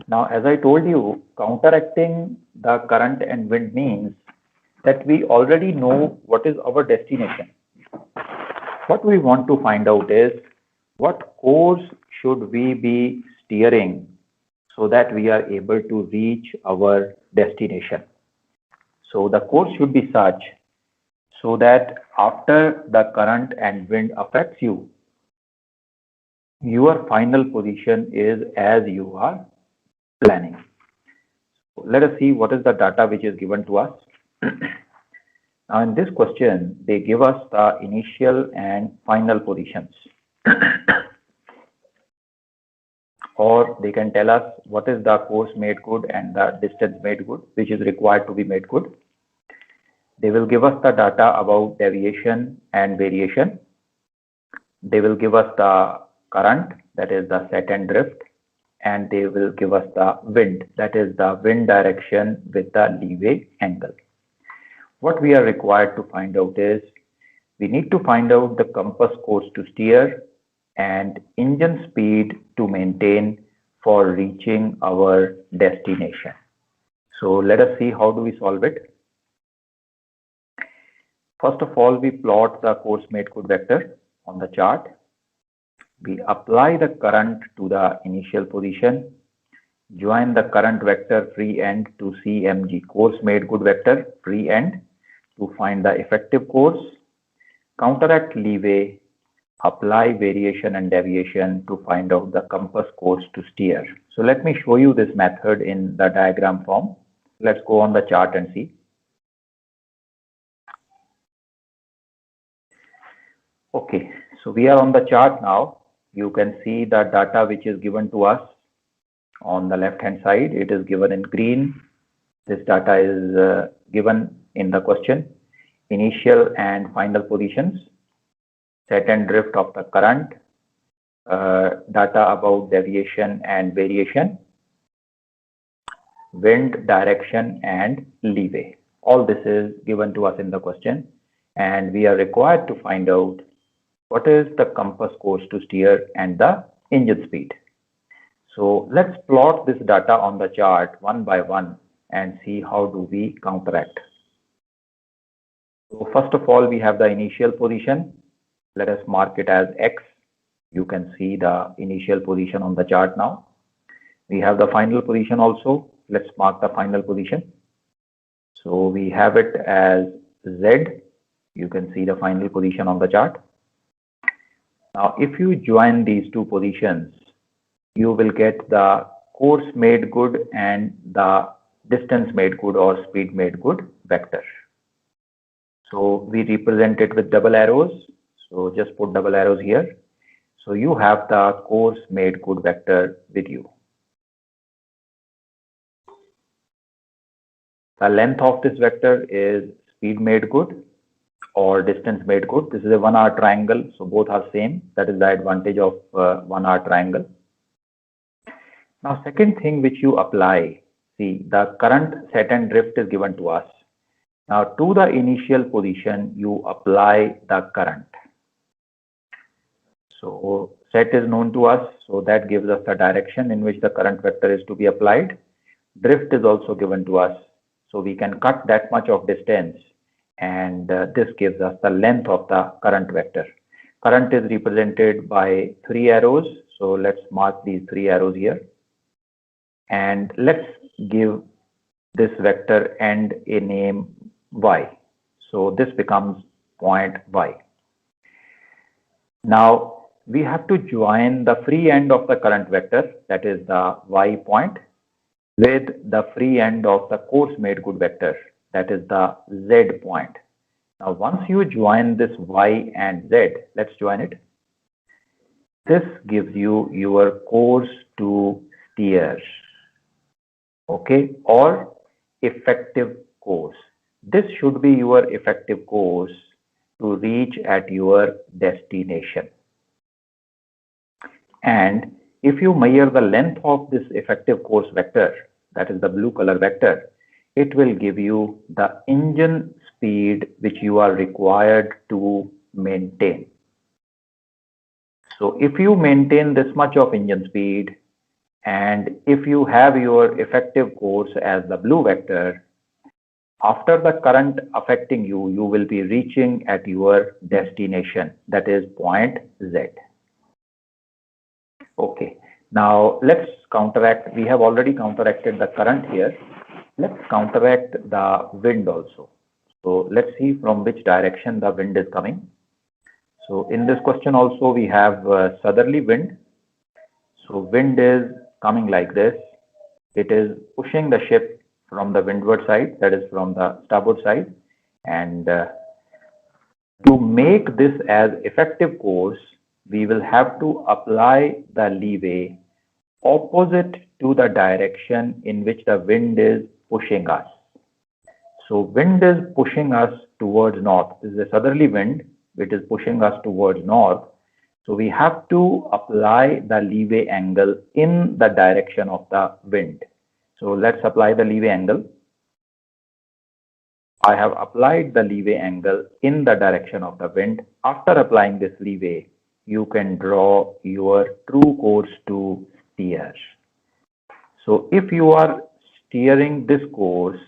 Now, as I told you, counteracting the current and wind means that we already know what is our destination. What we want to find out is what course should we be steering so that we are able to reach our destination. So the course should be such so that after the current and wind affects you, your final position is as you are planning. So let us see what is the data which is given to us. Now in this question, they give us the initial and final positions. Or they can tell us what is the course made good and the distance made good, which is required to be made good. They will give us the data about deviation and variation. They will give us the current, that is the set and drift, and they will give us the wind, that is the wind direction with the leeway angle. What we are required to find out is, we need to find out the compass course to steer and engine speed to maintain for reaching our destination. So let us see how do we solve it. First of all, we plot the course made good vector on the chart. We apply the current to the initial position, join the current vector free end to CMG, course made good vector free end, to find the effective course, counteract leeway, apply variation and deviation to find out the compass course to steer. So let me show you this method in the diagram form. Let's go on the chart and see. Okay, so we are on the chart now. You can see the data which is given to us on the left hand side. It is given in green. This data is given in the question. Initial and final positions, set and drift of the current, data about deviation and variation, wind direction and leeway. All this is given to us in the question, and we are required to find out what is the compass course to steer and the engine speed. So let's plot this data on the chart one by one and see how do we counteract. So first of all, we have the initial position. Let us mark it as X. You can see the initial position on the chart now. We have the final position also. Let's mark the final position. So we have it as Z. You can see the final position on the chart. Now, if you join these two positions, you will get the course made good and the distance made good or speed made good vector. So we represent it with double arrows. So just put double arrows here. So you have the course made good vector with you. The length of this vector is speed made good or distance made good. This is a 1-hour triangle, so both are same. That is the advantage of 1-hour triangle. Now, second thing which you apply, see the current set and drift is given to us. Now, to the initial position, you apply the current. So set is known to us, so that gives us the direction in which the current vector is to be applied. Drift is also given to us, so we can cut that much of distance, and this gives us the length of the current vector. Current is represented by 3 arrows, so let's mark these 3 arrows here. And let's give this vector end a name Y. So this becomes point Y. Now we have to join the free end of the current vector, that is the Y point, with the free end of the course made good vector, that is the Z point. Now once you join this Y and Z, let's join it. This gives you your course to steer, okay, or effective course. This should be your effective course to reach at your destination. And if you measure the length of this effective course vector, that is the blue color vector, it will give you the engine speed which you are required to maintain. So if you maintain this much of engine speed and if you have your effective course as the blue vector, after the current affecting you, you will be reaching at your destination, that is point Z. Okay, now let's counteract. We have already counteracted the current here. Let's counteract the wind also. So let's see from which direction the wind is coming. So in this question also we have southerly wind. So wind is coming like this. It is pushing the ship from the windward side, that is from the starboard side. And to make this as effective course, we will have to apply the leeway opposite to the direction in which the wind is pushing us. So wind is pushing us towards north. This is a southerly wind, which is pushing us towards north. So we have to apply the leeway angle in the direction of the wind. So let's apply the leeway angle. I have applied the leeway angle in the direction of the wind. After applying this leeway, you can draw your true course to steer. So if you are steering this course,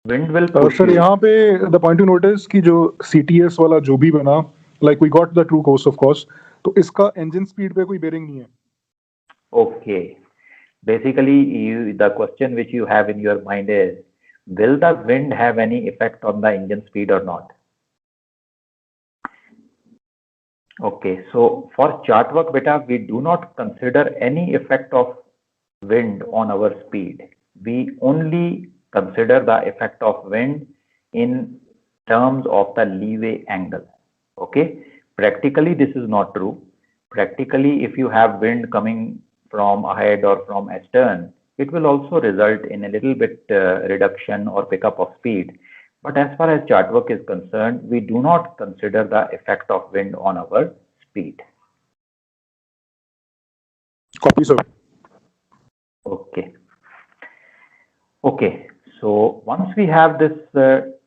wind will push sir you. यहाँ पे the point to notice कि जो CTS वाला जो भी बना, like we got the true course of course, तो इसका engine speed पे कोई bearing नहीं है. Okay. Basically, the question which you have in your mind is, will the wind have any effect on the engine speed or not? Okay, so for chart work beta, we do not consider any effect of wind on our speed. We only consider the effect of wind in terms of the leeway angle. Okay, practically this is not true. Practically, if you have wind coming from ahead or from astern, it will also result in a little bit reduction or pickup of speed. But as far as chart work is concerned, we do not consider the effect of wind on our speed. Copy, sir. Okay. Okay. So once we have this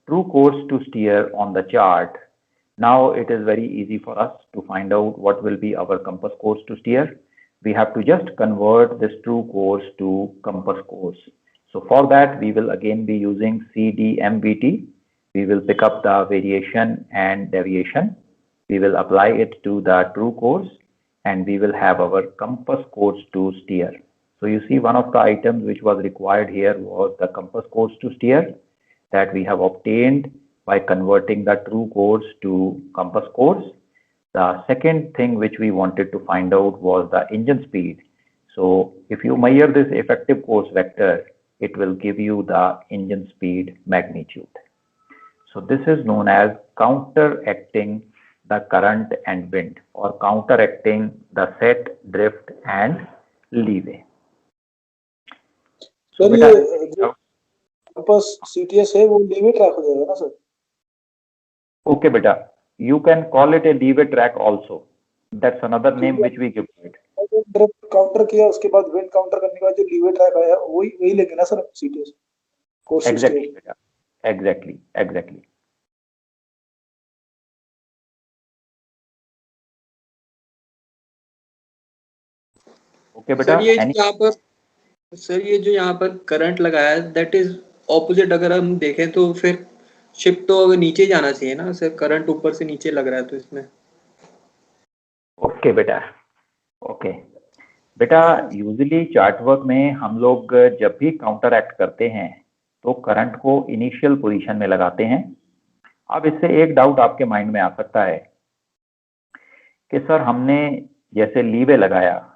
true course to steer on the chart, now it is very easy for us to find out what will be our compass course to steer. We have to just convert this true course to compass course. So for that, we will again be using CDMVT. We will pick up the variation and deviation. We will apply it to the true course, and we will have our compass course to steer. So you see, one of the items which was required here was the compass course to steer that we have obtained by converting the true course to compass course. The second thing which we wanted to find out was the engine speed. So if you measure this effective course vector, it will give you the engine speed magnitude. So this is known as counteracting the current and wind, or counteracting the set, drift and leeway. Sir ये जो compass CTS है वो leeway track हो जाएगा ना sir? Okay beta, you can call it a leeway track also. That's another name which we give to it. drift counter किया, उसके बाद wind counter करने के बाद जो leeway track आया वही लेंगे ना sir CTS? Exactly beta. Exactly. Okay beta. Sir ये जो यहाँ पर करंट लगाया है, दैट इज ऑपोजिट. अगर हम देखें तो फिर शिप तो अगर नीचे जाना चाहिए ना सर, करंट ऊपर से नीचे लग रहा है तो इसमें. ओके बेटा यूजुअली चार्ट वर्क में हम लोग जब भी काउंटर एक्ट करते हैं तो करंट को इनिशियल पोजीशन में लगाते हैं. अब इससे एक डाउट आपके माइंड में आ सकता है कि सर हमने जैसे लीवे लगाया,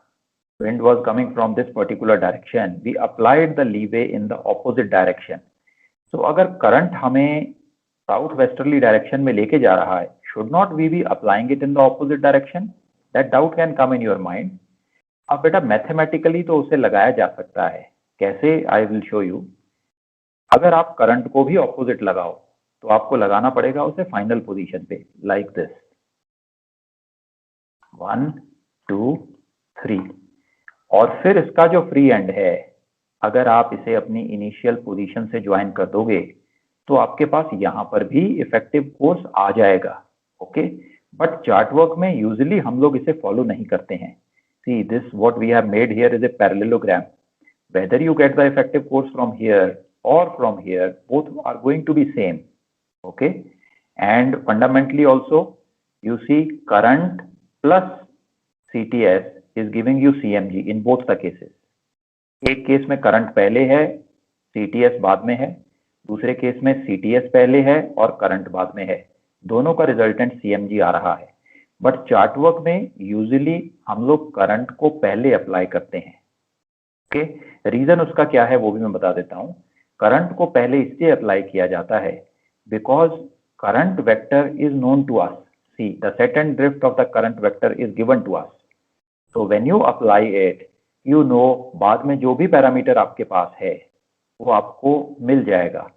wind was coming from this particular direction, we applied the leeway in the opposite direction. So अगर करंट हमें साउथ वेस्टर्ली डायरेक्शन में लेके जा रहा है, should not we be applying it in the opposite direction? That doubt can come in your mind. अब बेटा mathematically तो उसे लगाया जा सकता है. कैसे? आई विल शो यू. अगर आप करंट को भी ऑपोजिट लगाओ तो आपको लगाना पड़ेगा उसे फाइनल पोजीशन पे, लाइक दिस 1 2 3. और फिर इसका जो फ्री एंड है, अगर आप इसे अपनी इनिशियल पोजीशन से ज्वाइन कर दोगे तो आपके पास यहाँ पर भी इफेक्टिव कोर्स आ जाएगा. ओके, बट चार्ट वर्क में यूजुअली हम लोग इसे फॉलो नहीं करते हैं. see this what we have made here is a parallelogram. Whether you get the effective course from here or from here, both are going to be same. Okay, and fundamentally also you see current plus CTS is giving you CMG in both the cases. एक case में current पहले है, CTS बाद में है, दूसरे case में CTS पहले है और करंट बाद में है, दोनों का रिजल्टेंट CMG आ रहा है. बट चार्ट वर्क में यूजुअली हम लोग करंट को पहले अप्लाई करते हैं. ओके, रीजन उसका क्या है वो भी मैं बता देता हूं. करंट को पहले इसलिए अप्लाई किया जाता है because current vector is known to us. See the set and drift of the current vector is given to us. So when you apply it, you know बाद में जो भी पैरामीटर आपके पास है वो आपको मिल जाएगा.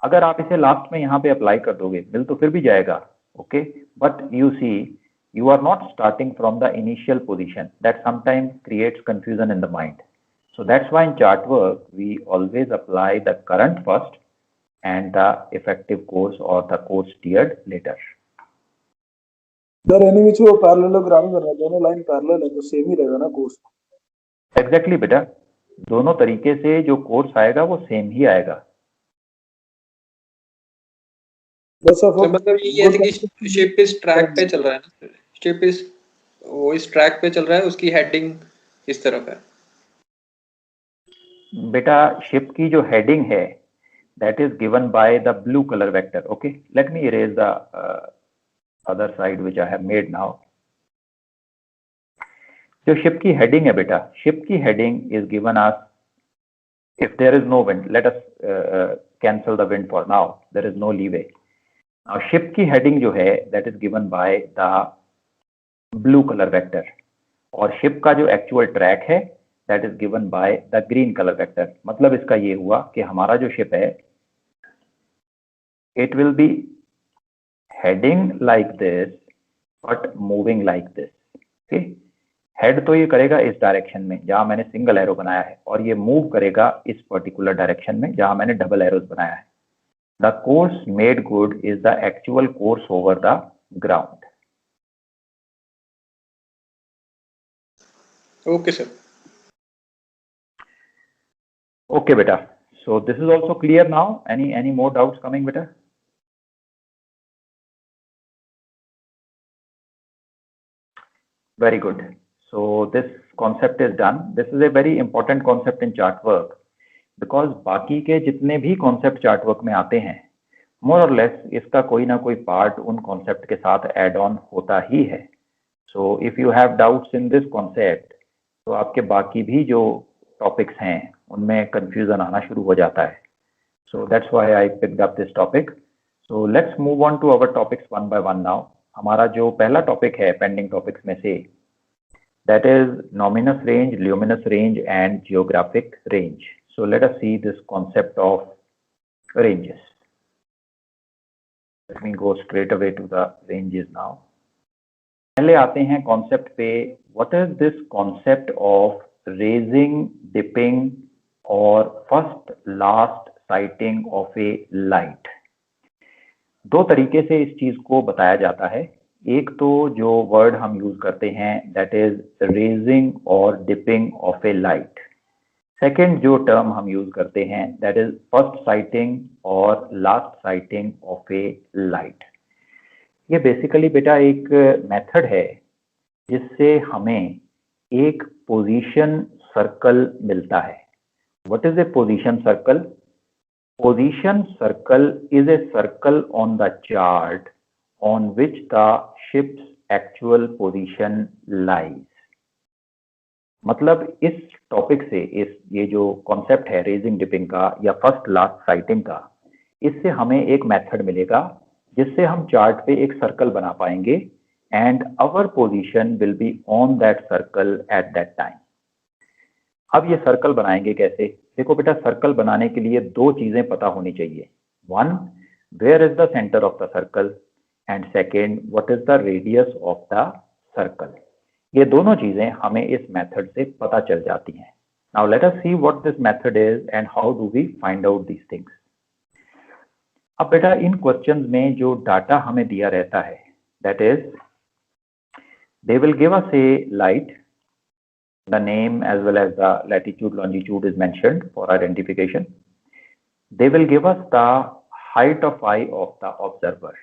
अगर आप इसे लास्ट में यहाँ पे अप्लाई कर दोगे, मिल तो फिर भी जाएगा. Okay, but you see you are not starting from the initial position. That sometimes creates confusion in the mind. So that's why in chart work we always apply the current first and the effective course or the course steered later. Sir any which वो parallelogram कर रहा है, दोनों line parallel है तो same ही रहेगा ना course. Exactly बेटा, दोनों तरीके से जो कोर्स आएगा वो सेम ही आएगा. बस तो मतलब ये है कि शिप इस ट्रैक पे चल रहा है ना, शिप इस वो इस ट्रैक पे चल रहा है, उसकी हेडिंग इस तरफ है. बेटा शिप की जो हेडिंग है that is given by the blue color vector. Okay, let me erase the other side which I have made now. जो शिप की हेडिंग है बेटा, शिप की heading is given as if there is no wind. Let us cancel the wind for now. There is no leeway. Now ship की heading जो है that is given by the blue color vector और ship का जो actual track है that is given by the green color vector. मतलब इसका ये हुआ कि हमारा जो शिप है it will be heading like this but moving like this. Okay, head तो ये करेगा इस डायरेक्शन में जहां मैंने सिंगल एरो बनाया है और ये मूव करेगा इस पर्टिकुलर डायरेक्शन में जहां मैंने डबल एरोज बनाया है. The course made good is the actual course over the ground. Okay sir. Okay beta, so this is also clear now. Any more doubts coming beta? Very good. So this concept is done. This is a very important concept in chart work because बाकी के जितने भी concept chart work में आते हैं more or less इसका कोई ना कोई part उन concept के साथ add on होता ही है. So if you have doubts in this concept, तो आपके बाकी भी जो टॉपिक्स हैं उनमें कंफ्यूजन आना शुरू हो जाता है. So that's why I picked up this topic. So let's move on to our topics one by one now. हमारा जो पहला टॉपिक है पेंडिंग टॉपिक्स में से that is nominal range, luminous range and geographic range. So let us see this concept of ranges. Let me go straight away to the ranges now. पहले आते हैं concept पे. What is this concept of raising, dipping और first last sighting of a light. दो तरीके से इस चीज को बताया जाता है. एक तो जो वर्ड हम यूज करते हैं that is raising और dipping of a light. Second जो टर्म हम यूज करते हैं that is first sighting और last sighting of a light. ये बेसिकली बेटा एक मेथड है जिससे हमें एक पोजीशन सर्कल मिलता है. What is a position circle? Position circle is a circle on the chart on which the ships actual position lies. मतलब इस टॉपिक से ये जो कॉन्सेप्ट है रेजिंग डिपिंग का या फर्स्ट लास्ट साइटिंग का, इससे हमें एक मेथड मिलेगा जिससे हम चार्ट पे एक सर्कल बना पाएंगे and our position will be on that circle at that time. अब ये सर्कल बनाएंगे कैसे? देखो बेटा, सर्कल बनाने के लिए दो चीजें पता होनी चाहिए. One, where is the centre of the circle and second, what is the radius of the circle. ये दोनों चीजें हमें इस मेथड से पता चल जाती हैं. Now let us see what this method is and how do we find out these things. अब बेटा इन क्वेश्चंस में जो डाटा हमें दिया रहता है that is they will give us a light The name as well as the latitude, longitude is mentioned for identification. They will give us the height of eye of the observer.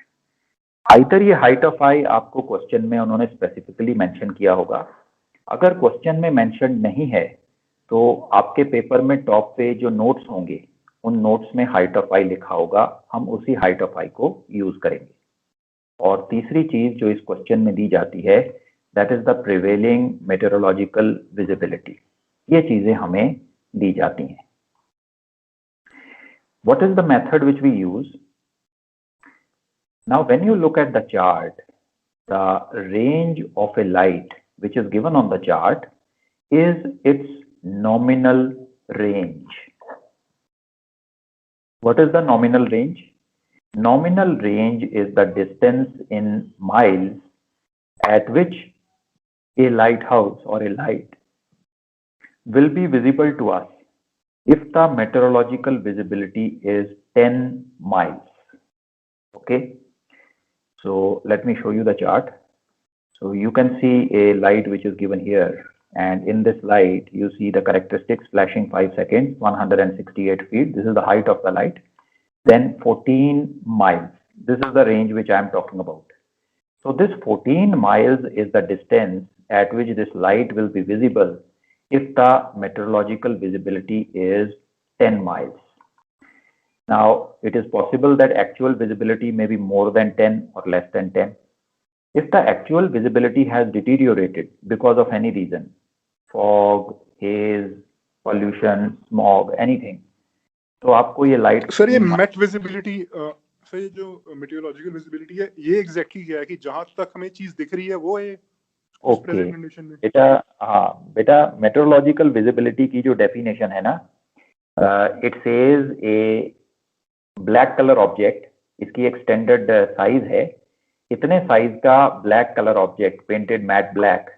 Either ये height of eye आपको question में उन्होंने specifically mention किया होगा, अगर question में mention नहीं है तो आपके पेपर में टॉप पे जो नोट्स होंगे उन नोट्स में हाइट ऑफ आई लिखा होगा, हम उसी हाइट ऑफ आई को यूज करेंगे। और तीसरी चीज जो इस क्वेश्चन में दी जाती है that is the prevailing meteorological visibility, ये चीजें हमें दी जाती हैं। What is the method which we use? Now, when you look at the chart, the range of a light which is given on the chart is its nominal range. What is the nominal range? Nominal range is the distance in miles at which a lighthouse or a light will be visible to us if the meteorological visibility is 10 miles. Okay, so let me show you the chart. So you can see a light which is given here, and in this light you see the characteristics: flashing 5 seconds, 168 feet. This is the height of the light. Then 14 miles. This is the range which I am talking about. So this 14 miles is the distance at which this light will be visible if the meteorological visibility is 10 miles. Now, it is possible that actual visibility may be more than 10 or less than 10. If the actual visibility has deteriorated because of any reason, fog, haze, pollution, smog, anything, तो आपको ये light sir ये met visibility, sir ये जो meteorological visibility है ये exactly क्या है कि जहां तक हमें चीज दिख रही है वो है? ओके बेटा, हाँ बेटा, मेट्रोलॉजिकल विजिबिलिटी की जो डेफिनेशन है ना, it says a black colour object, इसकी एक स्टैंडर्ड साइज है, इतने साइज का black colour object painted matt black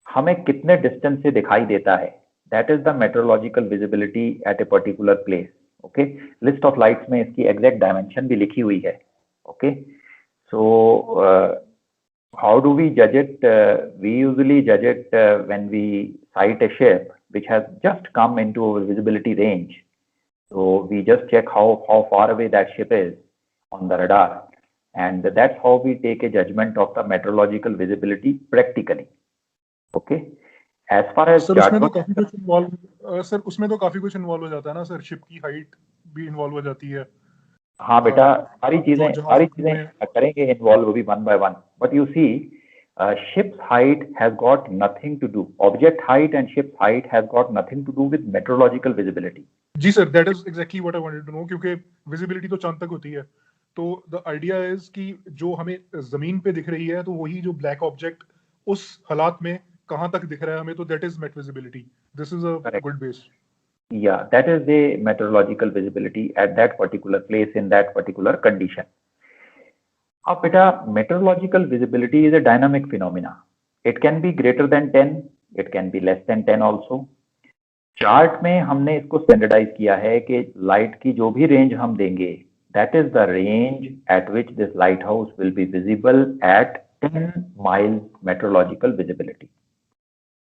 हमें कितने डिस्टेंस से दिखाई देता है, that is the meteorological visibility at a particular place. Okay, list of lights में इसकी एग्जैक्ट डायमेंशन भी लिखी हुई है। Okay, so how do we judge it? We usually judge it when we sight a ship which has just come into our visibility range. So we just check how far away that ship is on the radar, and that's how we take a judgment of the meteorological visibility practically. Okay. As far as sir उसमें तो काफी कुछ involve, sir उसमें तो काफी कुछ involve हो जाता है ना सर, शिप की हाइट भी इन्वॉल्व हो जाती है। हाँ बेटा, सारी चीजें करेंगे इन्वॉल्व भी one by one, but you see ship's height has got nothing to do, object height and ship's height has got nothing to do with meteorological visibility. जी sir, that is exactly what I wanted to know, क्योंकि visibility तो चांद तक होती है, तो the idea is कि जो हमें जमीन पे दिख रही है तो वही जो black object उस हालात में कहाँ तक दिख रहा है हमें, तो that is met visibility. This is a Correct. good base. Yeah, that is the meteorological visibility at that particular place in that particular condition. अब बेटा, meteorological visibility is a dynamic phenomena. It can be greater than 10, it can be less than 10 also. Chart में हमने इसको standardise किया है कि light की जो भी रेंज हम देंगे, that is the range at which this lighthouse will be visible at 10 miles meteorological visibility.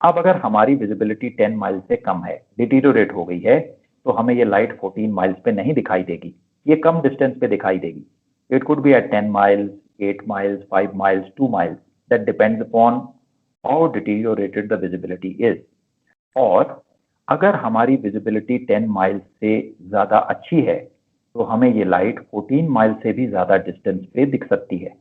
अब अगर हमारी विजिबिलिटी 10 माइल से कम है, डिटीरियोरेट हो गई है, तो हमें ये लाइट 14 माइल्स पे नहीं दिखाई देगी, ये कम डिस्टेंस पे दिखाई देगी। It could be at 10 miles, 8 miles, 5 miles, 2 miles, that depends upon how deteriorated the visibility is. और अगर हमारी विजिबिलिटी 10 माइल्स से ज्यादा अच्छी है तो हमें ये लाइट 14 माइल से भी ज्यादा डिस्टेंस पे दिख सकती है।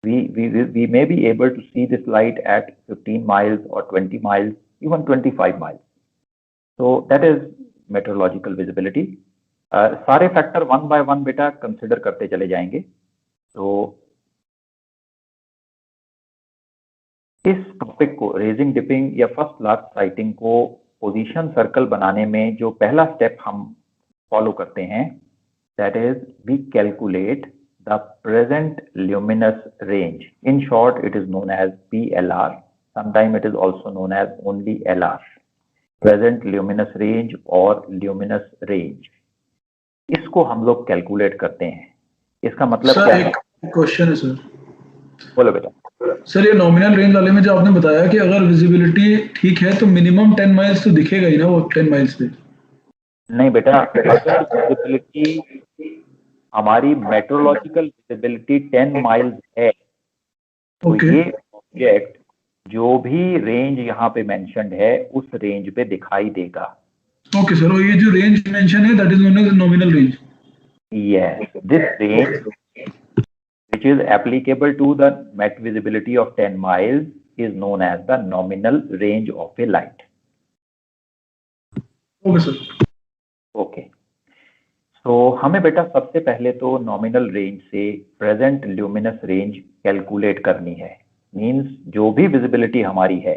We may be able to see this light at 15 miles or 20 miles, even 25 miles. So that is meteorological visibility. सारे फैक्टर वन बाय वन बेटा कंसिडर करते चले जाएंगे। तो इस टॉपिक को, रेजिंग डिपिंग या फर्स्ट लार्ज साइटिंग को पोजीशन सर्कल बनाने में जो पहला स्टेप हम फॉलो करते हैं, that is we calculate the present luminous range. In short, it is known as PLR. Sometimes it is also known as only LR. Present luminous range or luminous range. इसको हम लोग calculate करते हैं। इसका मतलब क्या है? क्वेश्चन है सर। बोलो बेटा। सर ये नॉमिनल रेंज वाले में जो आपने बताया कि अगर विजिबिलिटी ठीक है तो मिनिमम 10 माइल्स तो दिखेगा ही ना वो 10 माइल्स पे। नहीं बेटा, अगर विजिबिलिटी हमारी मेट्रोलॉजिकल विजिबिलिटी 10 माइल्स है तो ओके ये ऑब्जेक्ट जो भी रेंज यहाँ पे मेंशन्ड है उस रेंज पे दिखाई देगा। ओके सर, और ये जो रेंज मेंशन है that is known as nominal range. Yes, this range which is applicable to the met visibility of 10 miles is known as the nominal range of a light. Okay sir. Okay. So हमें बेटा सबसे पहले तो nominal range से present luminous range calculate करनी है। Means जो भी विजिबिलिटी हमारी है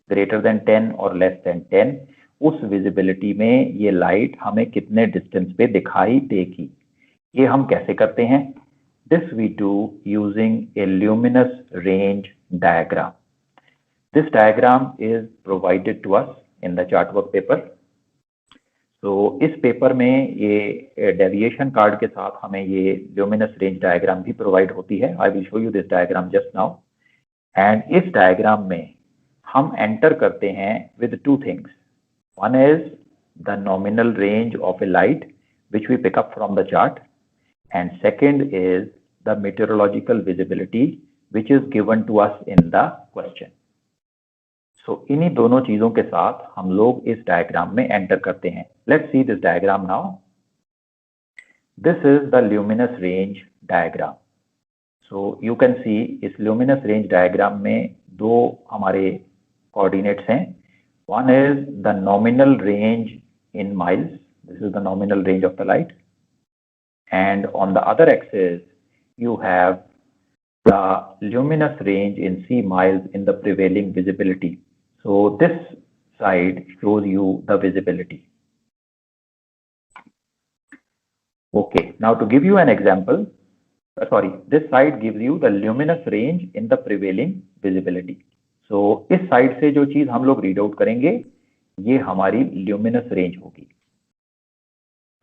ग्रेटर देन 10 और लेस देन 10, उस विजिबिलिटी में ये लाइट हमें कितने डिस्टेंस पे दिखाई देगी। ये हम कैसे करते हैं? This we do using a luminous range diagram. This diagram is provided to us in the chart work paper. तो इस पेपर में ये डेविएशन कार्ड के साथ हमें ये ल्यूमिनस रेंज डायग्राम भी प्रोवाइड होती है। I will show you this diagram just now. And इस डायग्राम में हम एंटर करते हैं with two things. One is the nominal range of a light which we pick up from the chart, and second is the meteorological visibility which is given to us in the question. So इन्हीं दोनों चीजों के साथ हम लोग इस diagram में enter करते हैं। Let's see this diagram now. This is the luminous range diagram. So you can see इस ल्यूमिनस रेंज डायग्राम में दो हमारे कोऑर्डिनेट्स हैं। One is the nominal range in miles, this is the nominal range of the light, and on the other axis you have the luminous range in C miles in the prevailing visibility. So this side shows you the visibility. Okay, now to give you an example, this side gives you the luminous range in the prevailing visibility. So इस side से जो चीज हम लोग read out करेंगे ये हमारी luminous range होगी।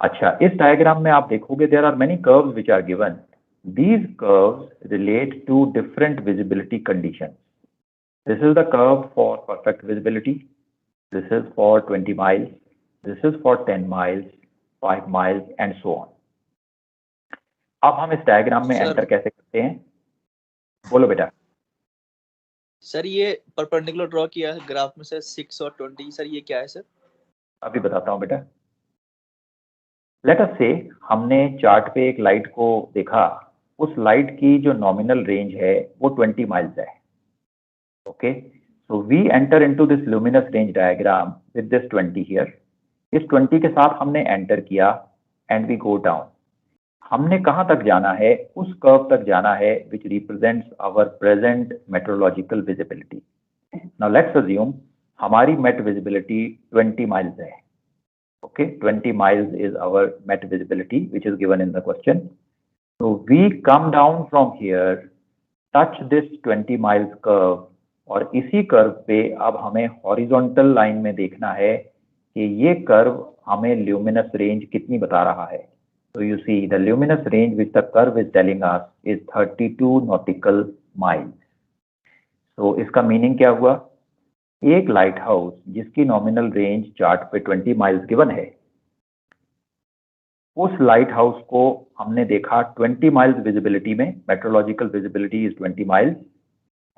अच्छा, इस डायग्राम में आप देखोगे there are many curves which are given. These curves relate to different visibility conditions. This is the curve for perfect visibility. This is for 20 miles. This is for 10 miles, 5 miles, and so on. अब हम इस diagram में enter कैसे करते हैं? बोलो बेटा। Sir ये परपेंडिकुलर ड्रॉ किया है ग्राफ में सर 6 और 20, सर ये क्या है सर? अभी बताता हूँ बेटा। लेट अस से हमने चार्ट पे एक लाइट को देखा, उस लाइट की जो नॉमिनल रेंज है वो 20 माइल्स है। Okay, so we enter into this luminous range diagram with this 20 here. इस 20 के साथ हमने एंटर किया एंड वी गो डाउन। हमने कहाँ तक जाना है? उस कर्व तक जाना है which represents our present meteorological visibility. Now let's assume हमारी मेट विजिबिलिटी 20 माइल्स है। Okay, 20 miles is our met visibility which is given in the question. So we come down from here, touch this 20 miles curve, और इसी curve पे अब हमें horizontal line में देखना है कि ये कर्व हमें ल्यूमिनस रेंज कितनी बता रहा है। So you see the luminous range which the curve is telling us is 32 nautical miles. So इसका मीनिंग क्या हुआ? एक लाइट हाउस जिसकी नॉमिनल रेंज चार्ट पे 20 माइल्स गिवन है, उस लाइट हाउस को हमने देखा 20 माइल्स विजिबिलिटी में। Meteorological visibility is 20 miles.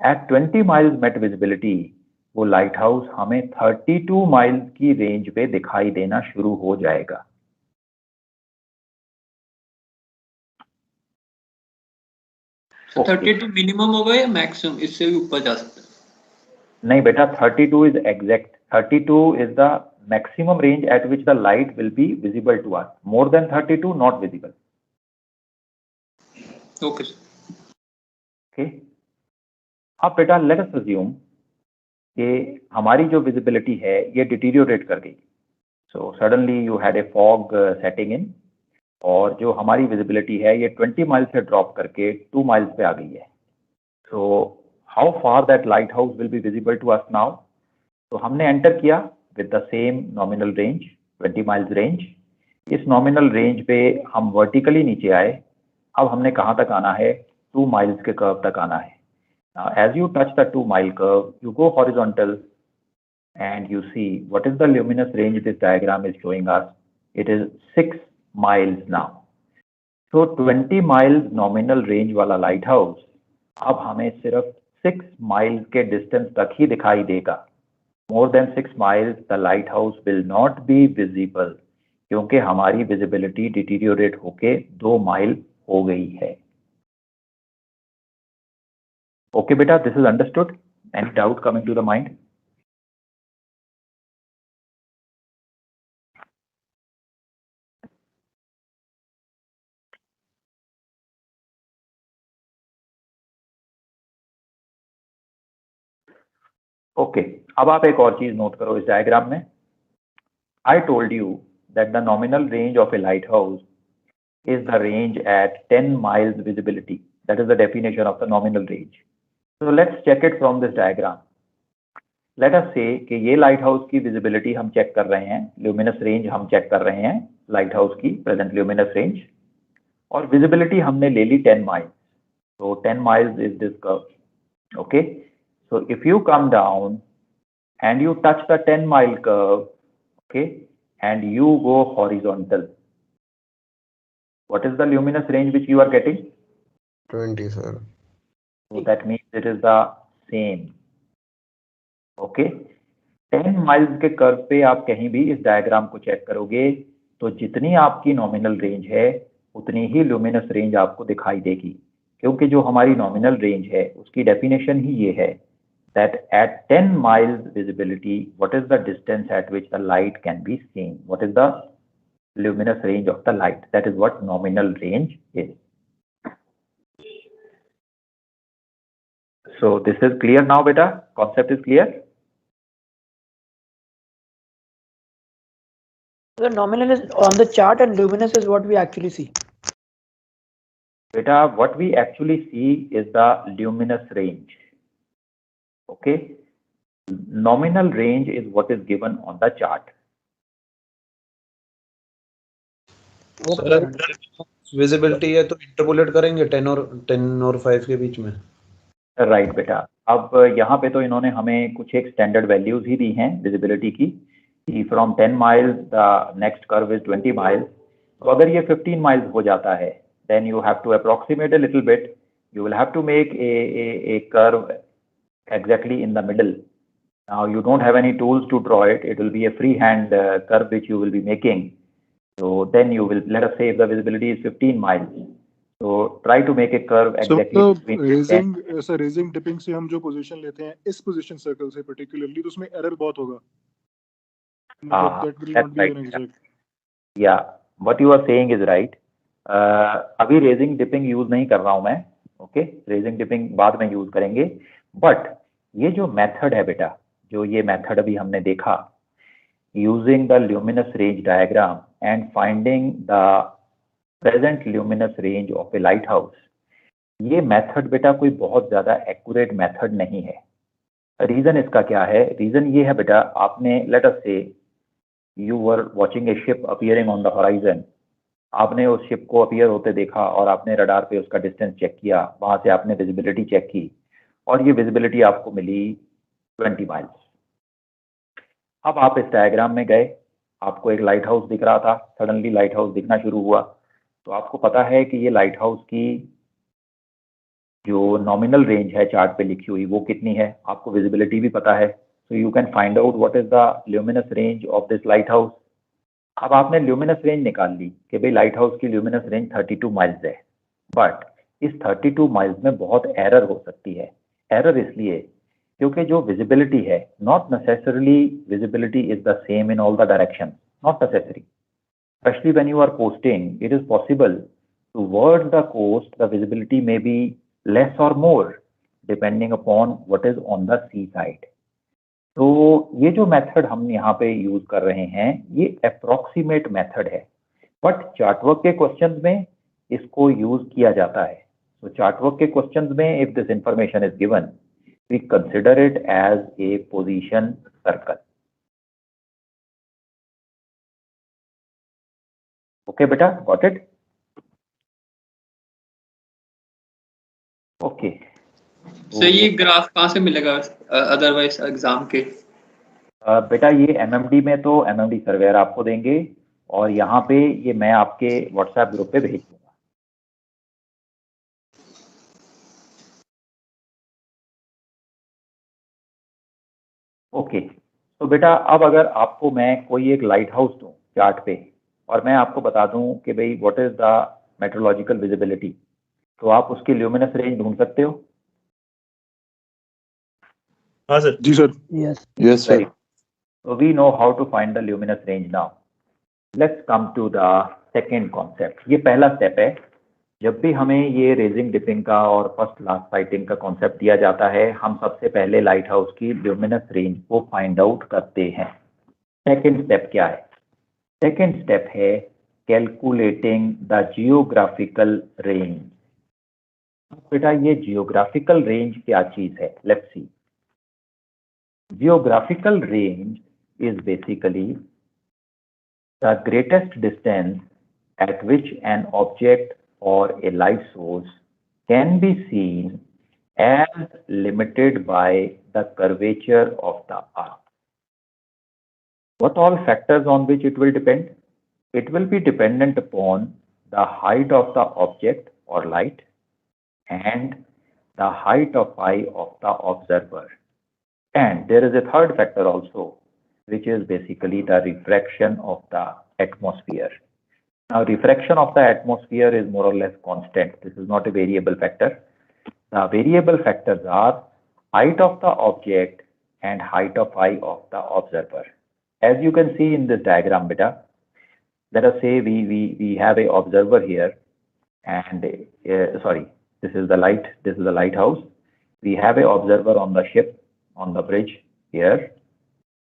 At 20 miles met visibility वो लाइट हाउस हमें 32 माइल्स की रेंज पे दिखाई देना शुरू हो जाएगा। तो 32 मिनिमम होगा या मैक्सिमम, इससे भी ऊपर जा सकता है? नहीं बेटा, 32 is exact. 32 is the maximum range at which the light will be visible to us. More than 32, not visible. Okay. Okay. अब बेटा let us assume कि हमारी जो visibility है ये deteriorate कर गई. So suddenly you had a fog setting in, और जो हमारी visibility है ये 20 miles से drop करके 2 miles पे आ गई है. So how far that lighthouse will be visible to us now? तो हमने एंटर किया with the same nominal range, 20 miles range. इस nominal range पे हम vertically नीचे आए। अब हमने कहाँ तक आना है? 2 miles के कर्व तक आना है। Now, as you touch the 2-mile curve, you go horizontal and you see what is the luminous range this diagram is showing us. It is 6 miles now. So 20 miles nominal range वाला light house अब हमें सिर्फ 6 miles के distance तक ही दिखाई देगा. More than 6 miles, the lighthouse will not be visible क्योंकि हमारी विजिबिलिटी डिटीरियोरेट होके 2 माइल हो गई है. ओके बेटा, this is understood. Any doubt coming to the mind? Okay, अब आप एक और चीज नोट करो इस डायग्राम में. I told you that the nominal range of a light house is the range at 10 miles visibility. That is the definition of the nominal range. So let's check it from this diagram. Let us say कि ये light house की visibility हम check कर रहे हैं, luminous range हम check कर रहे हैं लाइट हाउस की प्रेजेंट ल्यूमिनस रेंज, और विजिबिलिटी हमने ले ली 10 miles. So 10 miles is this curve. Okay. So if you come down and you touch the 10-mile curve, okay, and you go horizontal, what is the luminous range which you are getting? 20, sir. So that means it is the same. Okay. 10 miles के curve पे आप कहीं भी इस diagram को check करोगे तो जितनी आपकी नॉमिनल रेंज है उतनी ही लुमिनस रेंज आपको दिखाई देगी, क्योंकि जो हमारी नॉमिनल रेंज है उसकी डेफिनेशन ही ये है that at 10 miles visibility, what is the distance at which the light can be seen? What is the luminous range of the light? That is what nominal range is. So this is clear now, beta? Concept is clear? The nominal is on the chart and luminous is what we actually see. Beta, what we actually see is the luminous range. Okay. Nominal range is what is given on the chart. Sir visibility है तो interpolate करेंगे 10 और 5 के बीच में. Right बेटा. अब यहाँ पे तो इन्होंने हमें कुछ एक स्टैंडर्ड वैल्यूज ही दी हैं विजिबिलिटी की, from 10 miles the next curve is 20 miles. तो अगर ये 15 miles हो जाता है then you have to approximate a little bit. You will have to make a curve exactly in the middle. Now you don't have any tools to draw it. It will be a freehand curve which you will be making. So then you will, let us say if the visibility is 15 miles. So try to make a curve exactly. So raising dipping से हम जो position लेते हैं इस position circle से particularly तो उसमें error बहुत होगा. That will not be an exact. Yeah, what you are saying is right. अभी raising dipping use नहीं कर रहा हूँ मैं. Okay, raising dipping बाद में use करेंगे. बट ये जो मेथड है बेटा, जो ये मेथड अभी हमने देखा, using the luminous range diagram and finding the present luminous range of a light house, ये मेथड बेटा कोई बहुत ज्यादा एक्यूरेट मेथड नहीं है. रीजन इसका क्या है? रीजन ये है बेटा, आपने लेट अस से you were watching A ship appearing on the horizon. आपने उस शिप को अपीयर होते देखा और आपने रडार पे उसका डिस्टेंस चेक किया, वहां से आपने विजिबिलिटी चेक की और ये विजिबिलिटी आपको मिली 20 miles. अब आप इस डायग्राम में गए, आपको एक लाइट हाउस दिख रहा था, सडनली लाइट हाउस दिखना शुरू हुआ, तो आपको पता है कि ये लाइट हाउस की जो नॉमिनल रेंज है चार्ट पे लिखी हुई वो कितनी है, आपको विजिबिलिटी भी पता है. So you can find out what is the luminous range of this light house. अब आपने ल्यूमिनस रेंज निकाल ली कि भाई लाइट हाउस की ल्यूमिनस रेंज 32 miles है, बट इस 32 miles में बहुत एरर हो सकती है. एरर इसलिए क्योंकि जो विजिबिलिटी है, not necessarily visibility is the same in all the direction, not necessary. Specially when you are coasting, it is possible towards the coast the visibility may be less और more depending upon what is on the sea side. तो ये जो method हम यहाँ पे use कर रहे हैं ये अप्रोक्सीमेट मेथड है, बट चार्टवर्क के क्वेश्चंस में इसको यूज किया जाता है. So chartwork के questions में if this information is given, we consider it as a position circle. Okay, beta, got it? Okay. Sir ये ग्राफ कहाँ से मिलेगा अदरवाइज एग्जाम के? बेटा ये एमएमडी में तो एमएमडी सर्वेयर आपको देंगे, और यहाँ पे ये मैं आपके व्हाट्सएप ग्रुप पे भेज दूंगा। ओके, तो बेटा अब अगर आपको मैं कोई एक लाइट हाउस दूँ चार्ट पे, और मैं आपको बता दूं कि भाई what is the meteorological visibility, तो आप उसकी ल्यूमिनस रेंज ढूंढ सकते हो? हाँ सर। जी sir. Yes. Yes, sir. So we know how to find the luminous range now. Let's come to the second concept. ये पहला स्टेप है। जब भी हमें ये रेजिंग डिपिंग का और फर्स्ट लास्ट साइटिंग का कॉन्सेप्ट दिया जाता है, हम सबसे पहले लाइट हाउस की ल्यूमिनस रेंज को फाइंड आउट करते हैं। सेकेंड स्टेप क्या है? सेकेंड स्टेप है कैलकुलेटिंग द जियोग्राफिकल रेंज। बेटा ये जियोग्राफिकल रेंज क्या चीज है? Let's see. Geographical range is basically the greatest distance at which an object or a light source can be seen as limited by the curvature of the earth. What all factors on which it will depend? It will be dependent upon the height of the object or light and the height of eye of the observer. And there is a third factor also, which is basically the refraction of the atmosphere. Now, refraction of the atmosphere is more or less constant. This is not a variable factor. The variable factors are height of the object and height of eye of the observer. As you can see in this diagram, beta, let us say we have a observer here, and sorry, this is the light. This is the lighthouse. We have a observer on the ship, on the bridge here,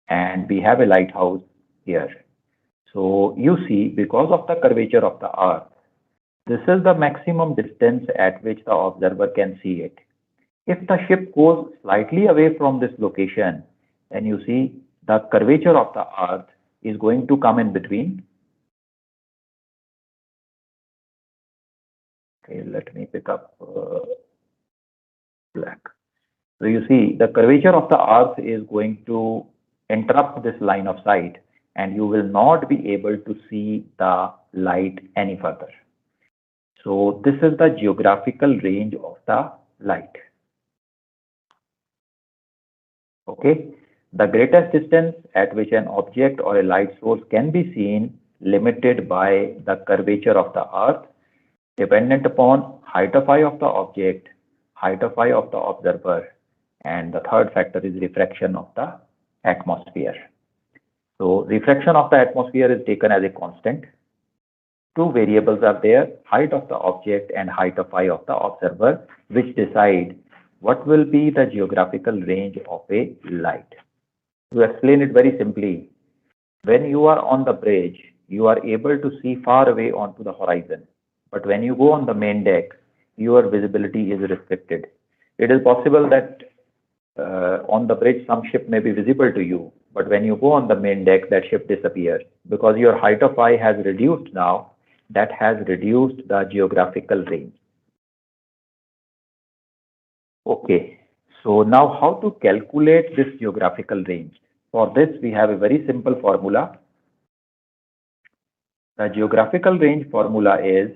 and we have a lighthouse here. So you see, because of the curvature of the earth, this is the maximum distance at which the observer can see it. If the ship goes slightly away from this location, then you see the curvature of the earth is going to come in between. Okay, let me pick up black. So you see, the curvature of the earth is going to interrupt this line of sight, and you will not be able to see the light any further. So this is the geographical range of the light. Okay, the greatest distance at which an object or a light source can be seen limited by the curvature of the earth, dependent upon height of eye of the object, height of eye of the observer, and the third factor is refraction of the atmosphere. So refraction of the atmosphere is taken as a constant. Two variables are there, height of the object and height of eye of the observer, which decide what will be the geographical range of a light. To explain it very simply, when you are on the bridge, you are able to see far away onto the horizon. But when you go on the main deck, your visibility is restricted. It is possible that on the bridge, some ship may be visible to you, but when you go on the main deck, that ship disappears because your height of eye has reduced now. That has reduced the geographical range. Okay, so now how to calculate this geographical range? For this, we have a very simple formula. The geographical range formula is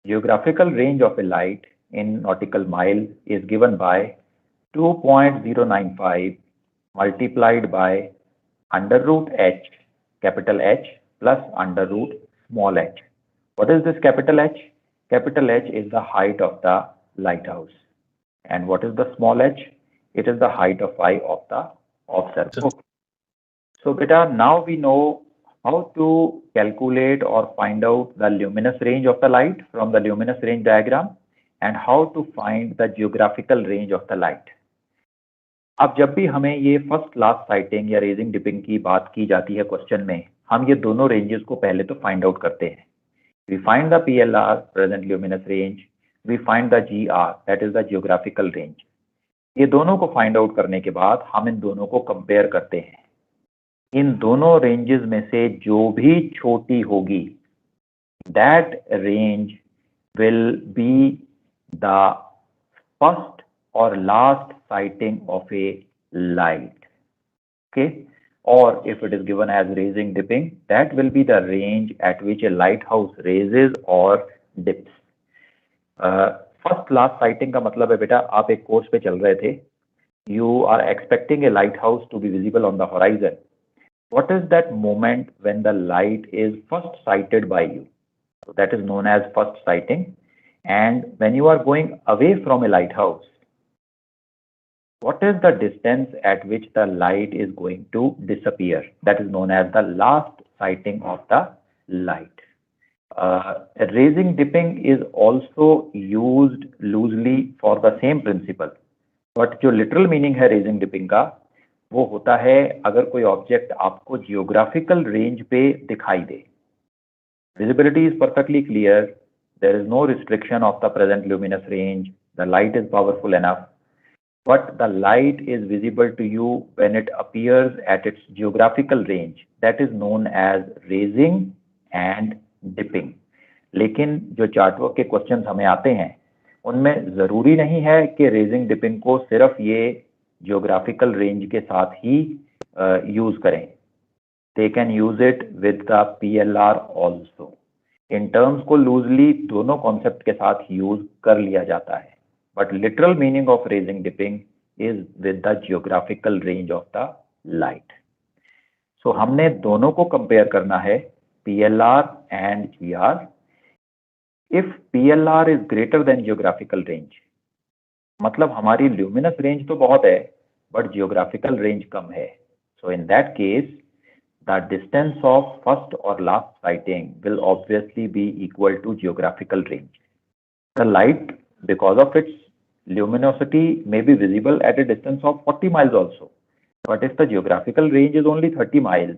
geographical range of a light in nautical miles is given by 2.095 multiplied by under root h, capital H, plus under root small h. What is this capital H? Capital H is the height of the lighthouse. And what is the small h? It is the height of eye of the observer. Okay. So beta, now we know how to calculate or find out the luminous range of the light from the luminous range diagram, and how to find the geographical range of the light. अब जब भी हमें ये first last sighting या raising dipping की बात की जाती है क्वेश्चन में, हम ये दोनों रेंजेस को पहले तो फाइंड आउट करते हैं. We find the PLR, present luminous range, we find the GR, that is the geographical range. ये दोनों को फाइंड आउट करने के बाद हम इन दोनों को कंपेयर करते हैं. इन दोनों रेंजेस में से जो भी छोटी होगी, that range will be the first or last sighting of a light. Okay, or if it is given as raising dipping, that will be the range at which a lighthouse raises or dips. First last sighting का मतलब है बेटा, आप एक course पे चल रहे थे, you are expecting a lighthouse to be visible on the horizon. What is that moment when the light is first sighted by you? So that is known as first sighting. And when you are going away from a lighthouse, what is the distance at which the light is going to disappear? That is known as the last sighting of the light. Raising dipping is also used loosely for the same principle. But जो literal meaning है raising dipping का, वो होता है अगर कोई object आपको geographical range पे दिखाई दे. Visibility is perfectly clear. There is no restriction of the present luminous range. The light is powerful enough. But the light is visible to you when it appears at its geographical range. That is known as raising and dipping. लेकिन जो chart work के questions हमें आते हैं, उनमें जरूरी नहीं है कि रेजिंग डिपिंग को सिर्फ ये जियोग्राफिकल रेंज के साथ ही यूज करें. They can use it with the PLR also. In terms को लूजली दोनों कॉन्सेप्ट के साथ यूज कर लिया जाता है. But literal meaning of raising dipping is with the geographical range of the light. So हमने दोनों को कंपेयर करना है, PLR and GR. If PLR is greater than geographical range, मतलब हमारी luminous range तो बहुत है, but geographical range कम है. So in that case, the distance of first or last sighting will obviously be equal to geographical range. The light, because of its luminosity, may be visible at a distance of 40 miles also. But if the geographical range is only 30 miles,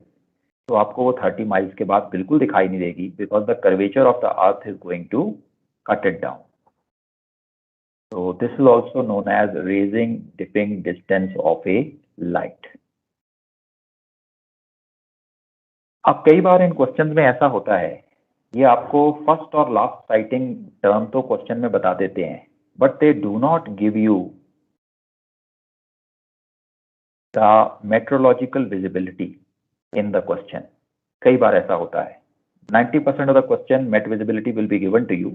तो आपको वो 30 miles के बाद बिल्कुल दिखाई नहीं देगी, because the curvature of the earth is going to cut it down. So this is also known as raising dipping distance of a light. अब कई बार इन क्वेश्चंस में ऐसा होता है, ये आपको फर्स्ट और लास्ट साइटिंग टर्म तो क्वेश्चन में बता देते हैं, but they do not give you the meteorological visibility in the question. कई बार ऐसा होता है. 90% of the question met visibility will be given to you,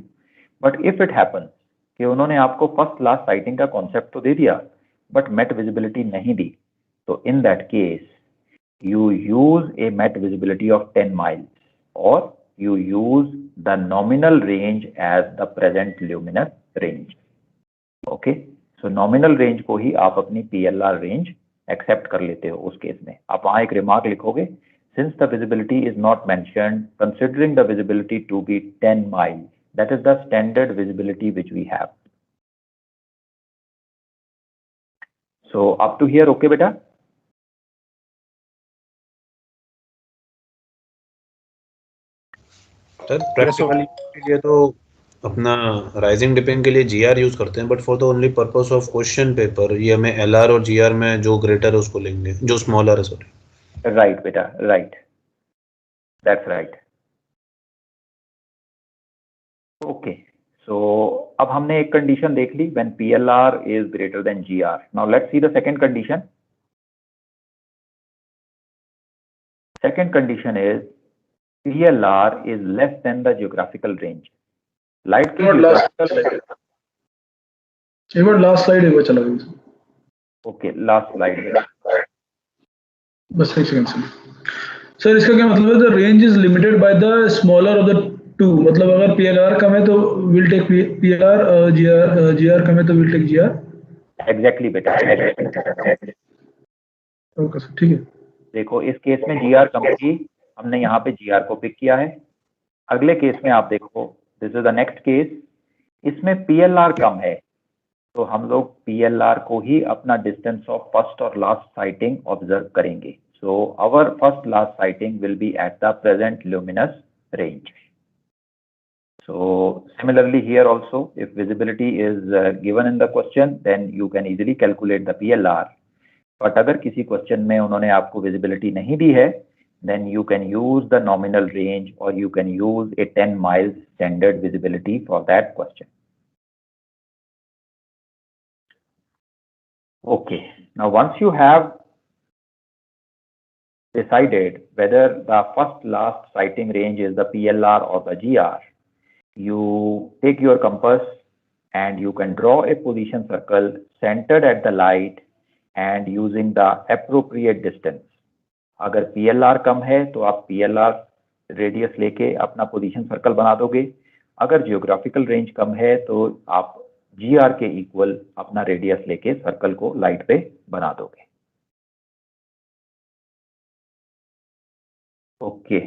but if it happens कि उन्होंने आपको फर्स्ट लास्ट साइटिंग का कॉन्सेप्ट तो दे दिया बट मेट विजिबिलिटी नहीं दी, तो in that case you use a MET visibility of 10 miles or you use the nominal range as the present luminous range. Okay, so nominal range को ही आप अपनी PLR range accept कर लेते हो. उस केस में आप वहाँ एक रिमार्क लिखोगे, since the visibility is not mentioned, considering the visibility to be 10 miles, that is the standard visibility which we have. So up to here, okay बेटा? सर प्रैक्टिकली के लिए तो अपना राइजिंग डिपिंग के लिए जीआर यूज करते हैं, but for the only purpose of question paper ये हमें एलआर और जीआर में जो ग्रेटर है उसको लेंगे, जो स्मॉलर है. सॉरी, राइट बेटा, right, that's right. Okay, so अब हमने एक कंडीशन देख ली, when PLR is greater than GR. Now let's see the second condition. Second condition is PLR is less than the geographical range. Light की geographical. एक बार last slide एक बार चला गया. Okay, last slide. बस एक सेकंड सर, इसका क्या मतलब है? The range is limited by the smaller of the two. मतलब अगर PLR कम है तो विल टेक PLR, GR कम है तो विल टेक GR. एग्जैक्टली बेटा, ओके सर, ठीक है. देखो इस केस में GR कम थी, हमने यहाँ पे GR को पिक किया है. अगले केस में आप देखो, this is the next case, इसमें PLR कम है, तो हम लोग PLR को ही अपना डिस्टेंस ऑफ फर्स्ट और लास्ट साइटिंग ऑब्जर्व करेंगे. So our first last sighting will be at the present luminous range. So similarly here also, if visibility is given in the question, then you can easily calculate the PLR. But अगर किसी question में उन्होंने आपको visibility नहीं दी है, then you can use the nominal range or you can use a 10 miles standard visibility for that question. Okay, now once you have decided whether the first last sighting range is the PLR or the GR, you take your compass and you can draw a position circle centered at the light and using the appropriate distance. अगर PLR कम है तो आप PLR radius लेके अपना position circle बना दोगे, अगर जियोग्राफिकल रेंज कम है तो आप GR के इक्वल अपना रेडियस लेके सर्कल को लाइट पे बना दोगे. Okay,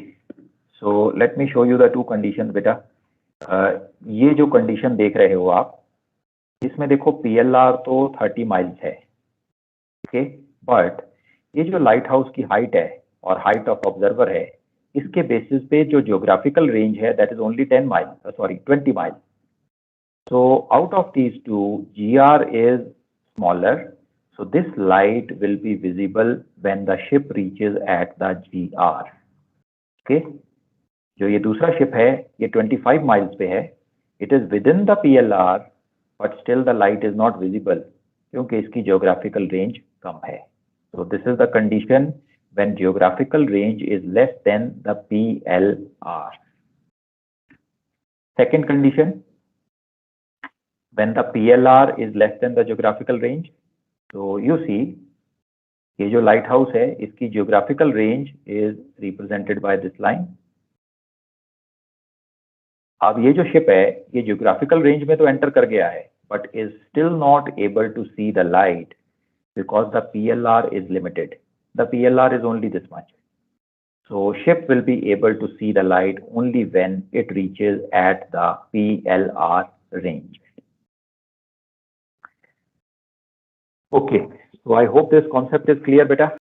so let me show you the two condition बेटा. ये जो कंडीशन देख रहे हो आप, इसमें देखो PLR तो 30 माइल्स है, ओके, बट ये जो लाइट हाउस की हाइट है और हाइट ऑफ ऑब्जर्वर है, इसके बेसिस पे जो जियोग्राफिकल रेंज है that is only 20 mile. So out of these two, GR is smaller, so this light will be visible when the ship reaches at the GR. Okay, जो ये दूसरा ship है ये 25 माइल्स पे है, it is within the PLR but still the light is not visible क्योंकि इसकी geographical range कम है. So this is the condition when geographical range is less than the PLR. Second condition, when the PLR is less than the geographical range. So you see, ये जो light house है इसकी geographical range is represented by this line. अब ये जो ship है ये geographical range में तो एंटर कर गया है, but is still not able to see the light because the PLR is limited. The PLR is only this much. So ship will be able to see the light only when it reaches at the PLR range. Okay, so I hope this concept is clear, beta.